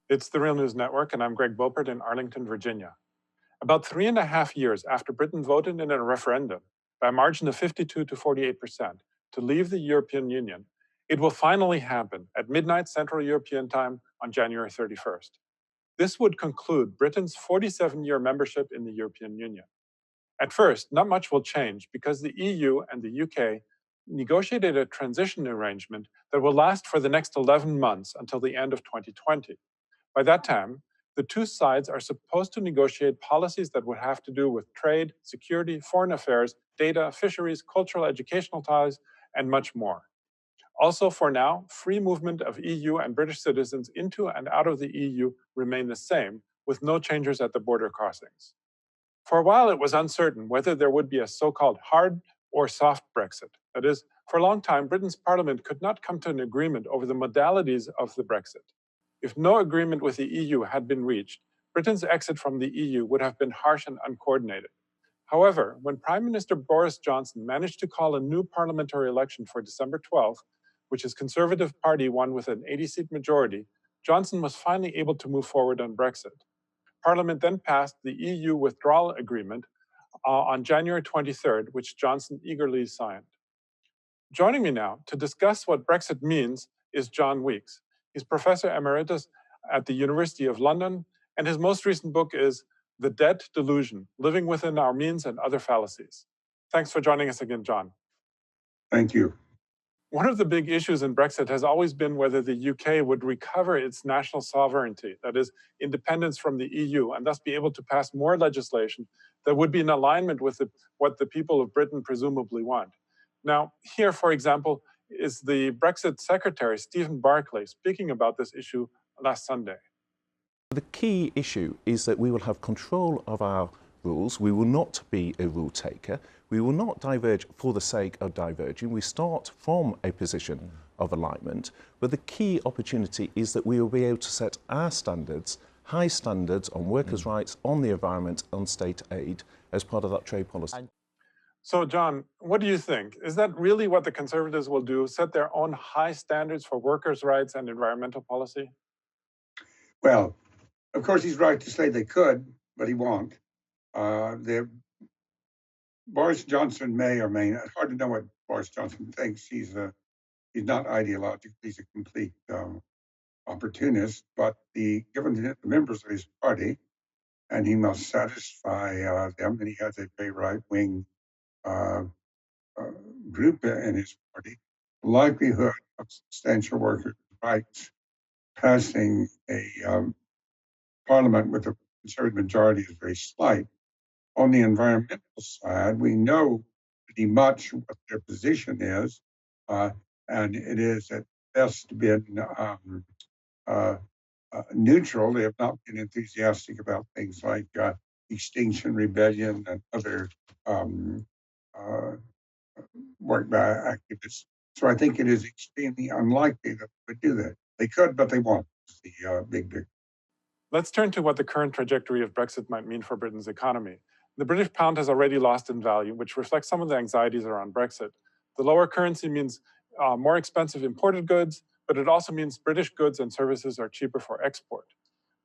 It's the Real News Network, and I'm Greg Beaupert in Arlington, Virginia. About 3.5 years after Britain voted in a referendum by a margin of 52 to 48% to leave the European Union, it will finally happen at midnight Central European Time on January 31st. This would conclude Britain's 47-year membership in the European Union. At first, not much will change because the EU and the UK negotiated a transition arrangement that will last for the next 11 months until the end of 2020. By that time, the two sides are supposed to negotiate policies that would have to do with trade, security, foreign affairs, data, fisheries, cultural, educational ties, and much more. Also, for now, free movement of EU and British citizens into and out of the EU remain the same, with no changes at the border crossings. For a while, it was uncertain whether there would be a so-called hard or soft Brexit. That is, for a long time, Britain's parliament could not come to an agreement over the modalities of the Brexit. If no agreement with the EU had been reached, Britain's exit from the EU would have been harsh and uncoordinated. However, when Prime Minister Boris Johnson managed to call a new parliamentary election for December 12th, which his Conservative Party won with an 80-seat majority, Johnson was finally able to move forward on Brexit. Parliament then passed the EU withdrawal agreement on January 23rd, which Johnson eagerly signed. Joining me now to discuss what Brexit means is John Weeks. He's Professor Emeritus at the University of London, and his most recent book is The Debt Delusion, Living Within Our Means and Other Fallacies. Thanks for joining us again, John. Thank you. One of the big issues in Brexit has always been whether the UK would recover its national sovereignty, that is, independence from the EU, and thus be able to pass more legislation that would be in alignment with what the people of Britain presumably want. Now, here, for example, is the Brexit Secretary, Stephen Barclay, speaking about this issue last Sunday. The key issue is that we will have control of our rules. We will not be a rule taker. We will not diverge for the sake of diverging. We start from a position of alignment, but the key opportunity is that we will be able to set our standards, high standards on workers' rights, on the environment, on state aid, as part of that trade policy. So, John, what do you think? Is that really what the Conservatives will do, set their own high standards for workers' rights and environmental policy? Well, of course, he's right to say they could, but he won't. Boris Johnson may or may not. It's hard to know what Boris Johnson thinks. He's not ideological. He's a complete opportunist. But given the members of his party, and he must satisfy them, and he has a very right-wing group in his party, the likelihood of substantial workers' rights passing a parliament with a conservative majority is very slight. On the environmental side, we know pretty much what their position is, and it is at best been neutral. They have not been enthusiastic about things like Extinction Rebellion and other work by activists. So I think it is extremely unlikely that they would do that. They could, but they won't. It's the big picture. Let's turn to what the current trajectory of Brexit might mean for Britain's economy. The British pound has already lost in value, which reflects some of the anxieties around Brexit. The lower currency means more expensive imported goods, but it also means British goods and services are cheaper for export.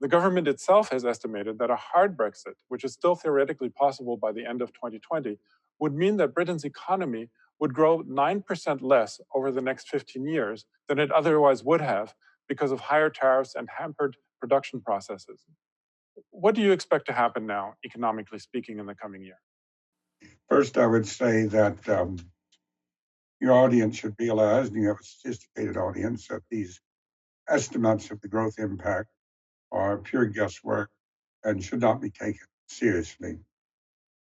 The government itself has estimated that a hard Brexit, which is still theoretically possible by the end of 2020, would mean that Britain's economy would grow 9% less over the next 15 years than it otherwise would have because of higher tariffs and hampered production processes. What do you expect to happen now, economically speaking, in the coming year? First, I would say that your audience should realize, and you have a sophisticated audience, that these estimates of the growth impact are pure guesswork and should not be taken seriously.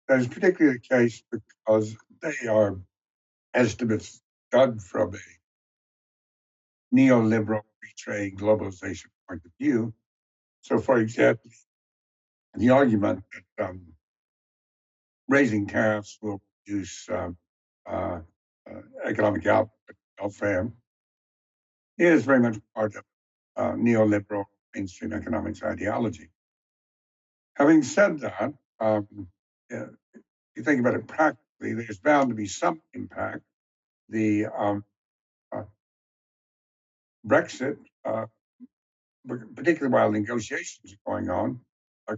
That is particularly the case because they are estimates done from a neoliberal free trade globalization point of view. So, for example, the argument that raising tariffs will reduce economic output and welfare is very much part of neoliberal mainstream economics ideology. Having said that, if you think about it practically, there's bound to be some impact. The Brexit particularly while negotiations are going on,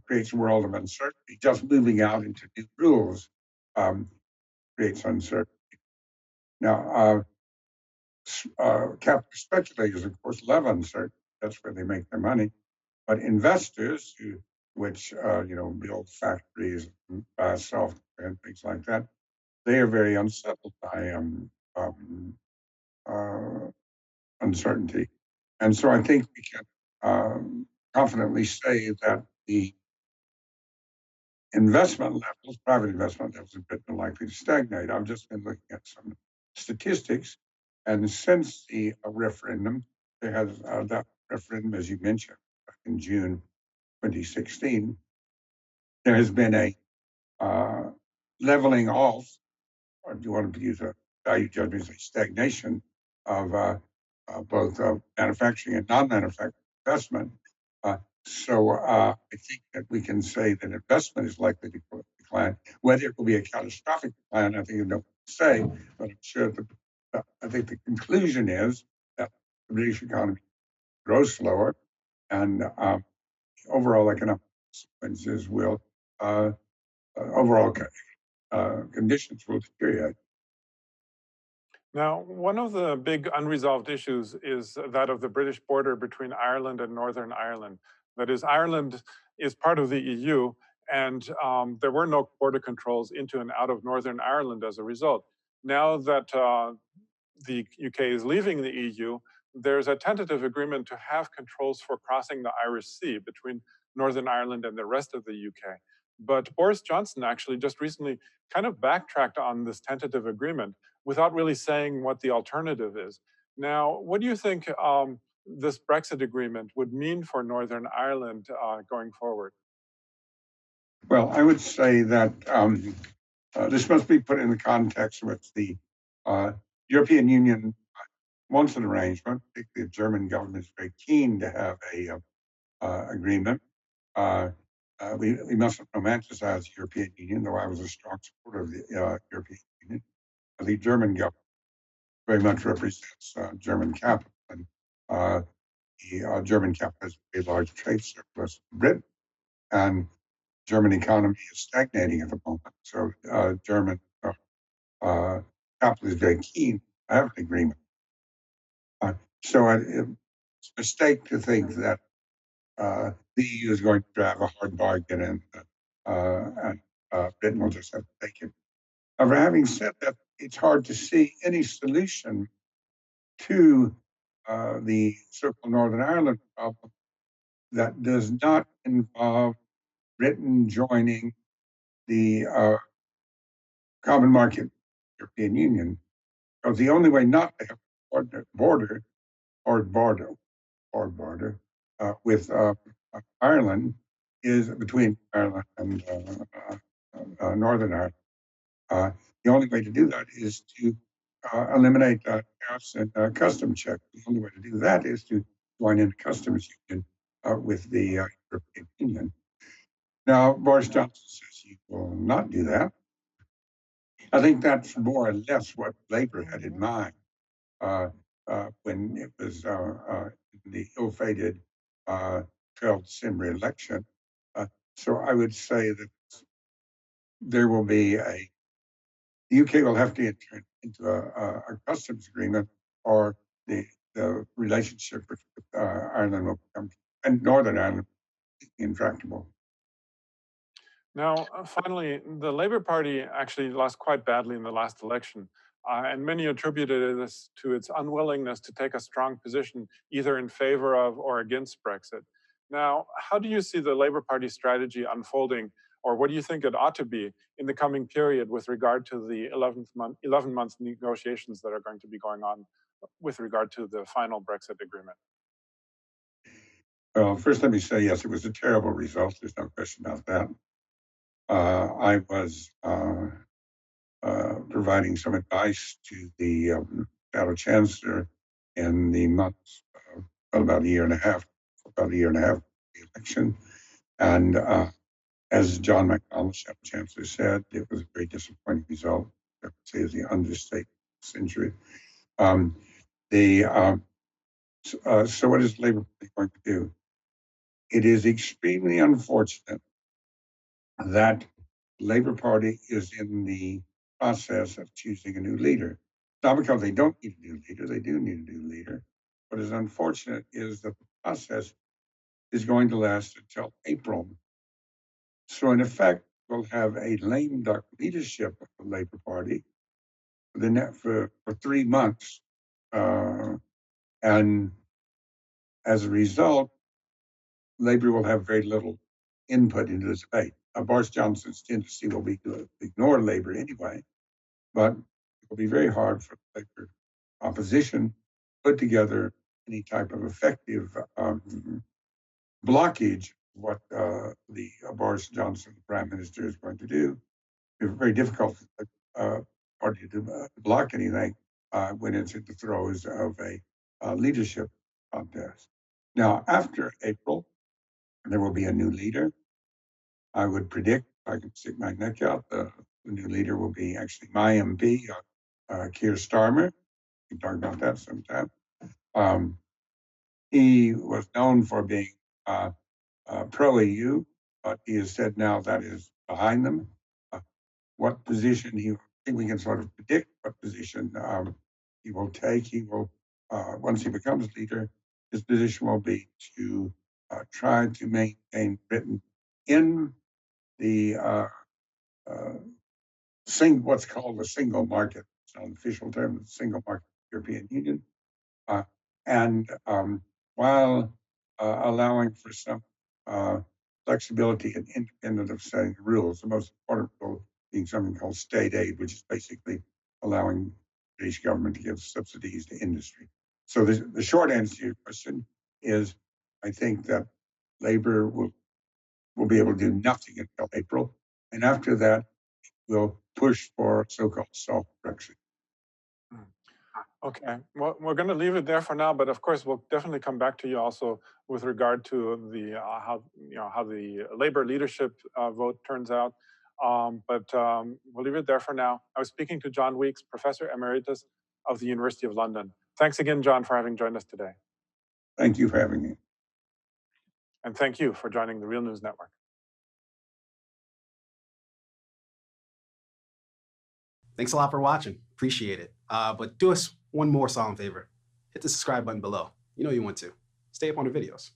creates a world of uncertainty. Just moving out into new rules creates uncertainty. Now, capital speculators, of course, love uncertainty. That's where they make their money. But investors, which build factories, and buy software, and things like that, they are very unsettled by uncertainty. And so I think we can confidently say that the investment levels, private investment levels, in Britain are likely to stagnate. I've just been looking at some statistics, and since the referendum, there has that referendum, as you mentioned, back in June 2016, there has been a leveling off, or do you want to use a value judgment, a stagnation of both manufacturing and non-manufacturing investment. So I think that we can say that investment is likely to decline. Whether it will be a catastrophic decline, I think you don't say, but I'm sure I think the conclusion is that the British economy grows slower, and overall economic consequences will overall conditions will deteriorate. Now, one of the big unresolved issues is that of the British border between Ireland and Northern Ireland. That is, Ireland is part of the EU, and there were no border controls into and out of Northern Ireland as a result. Now that the UK is leaving the EU, there's a tentative agreement to have controls for crossing the Irish Sea between Northern Ireland and the rest of the UK. But Boris Johnson actually just recently kind of backtracked on this tentative agreement without really saying what the alternative is. Now, what do you think this Brexit agreement would mean for Northern Ireland going forward? Well, I would say that this must be put in the context in which the European Union wants an arrangement. Particularly the German government is very keen to have a agreement. We mustn't romanticize the European Union, though I was a strong supporter of the European Union. The German government very much represents German capital, and the German capital has a very large trade surplus in Britain, and German economy is stagnating at the moment. So German capital is very keen to have an agreement. So it's a mistake to think that the EU is going to drive a hard bargain and Britain will just have to take it. However, having said that, it's hard to see any solution to the so-called Northern Ireland problem that does not involve Britain joining the common market European Union. Because the only way not to have a border with Ireland is between Ireland and Northern Ireland. The only way to do that is to eliminate tariffs and customs checks. The only way to do that is to join in the customs union with the European Union. Now, Boris Johnson says he will not do that. I think that's more or less what Labour had in mind when it was in the ill-fated 12 December election. So I would say that there will be the UK will have to enter into a customs agreement, or the relationship with Ireland will become, and Northern Ireland, intractable. Now, finally, the Labour Party actually lost quite badly in the last election, and many attributed this to its unwillingness to take a strong position either in favor of or against Brexit. Now, how do you see the Labour Party strategy unfolding, or what do you think it ought to be in the coming period with regard to the 11-month negotiations that are going to be going on with regard to the final Brexit agreement? Well, first let me say, yes, it was a terrible result. There's no question about that. I was providing some advice to the Shadow Chancellor in the months, about a year and a half of the election. And as John McDonnell, Shadow Chancellor, said, it was a very disappointing result. I would say is the understatement of the century. So what is Labour Party going to do? it is extremely unfortunate that the Labour Party is in the process of choosing a new leader. Not because they don't need a new leader, they do need a new leader. What is unfortunate is that the process is going to last until April. So in effect, we'll have a lame duck leadership of the Labour Party for 3 months. And as a result, Labour will have very little input into the debate. Boris Johnson's tendency will be to ignore Labour anyway, but it will be very hard for the Labour opposition to put together any type of effective blockage of what the Boris Johnson Prime Minister is going to do. It's very difficult for the party to block anything when it's in the throes of a leadership contest. Now, after April, there will be a new leader. I would predict, I can stick my neck out, the new leader will be actually my MP, Keir Starmer. We can talk about that sometime. He was known for being pro-EU, but he has said now that is behind them. What position I think we can sort of predict what position he will take. He will, once he becomes leader, his position will be to try to maintain Britain in the what's called the single market. It's not an official term, the single market European Union. And while allowing for some flexibility and independent of setting the rules, the most important rule being something called state aid, which is basically allowing the British government to give subsidies to industry. So the short answer to your question is, I think that Labour will be able to do nothing until April. And after that, we'll push for so-called soft Brexit. Okay, well, we're going to leave it there for now, but of course, we'll definitely come back to you also with regard to the how the Labour leadership vote turns out. We'll leave it there for now. I was speaking to John Weeks, Professor Emeritus of the University of London. Thanks again, John, for having joined us today. Thank you for having me. And thank you for joining the Real News Network. Thanks a lot for watching. Appreciate it. But do us one more solemn favor. Hit the subscribe button below. You know you want to. Stay up on the videos.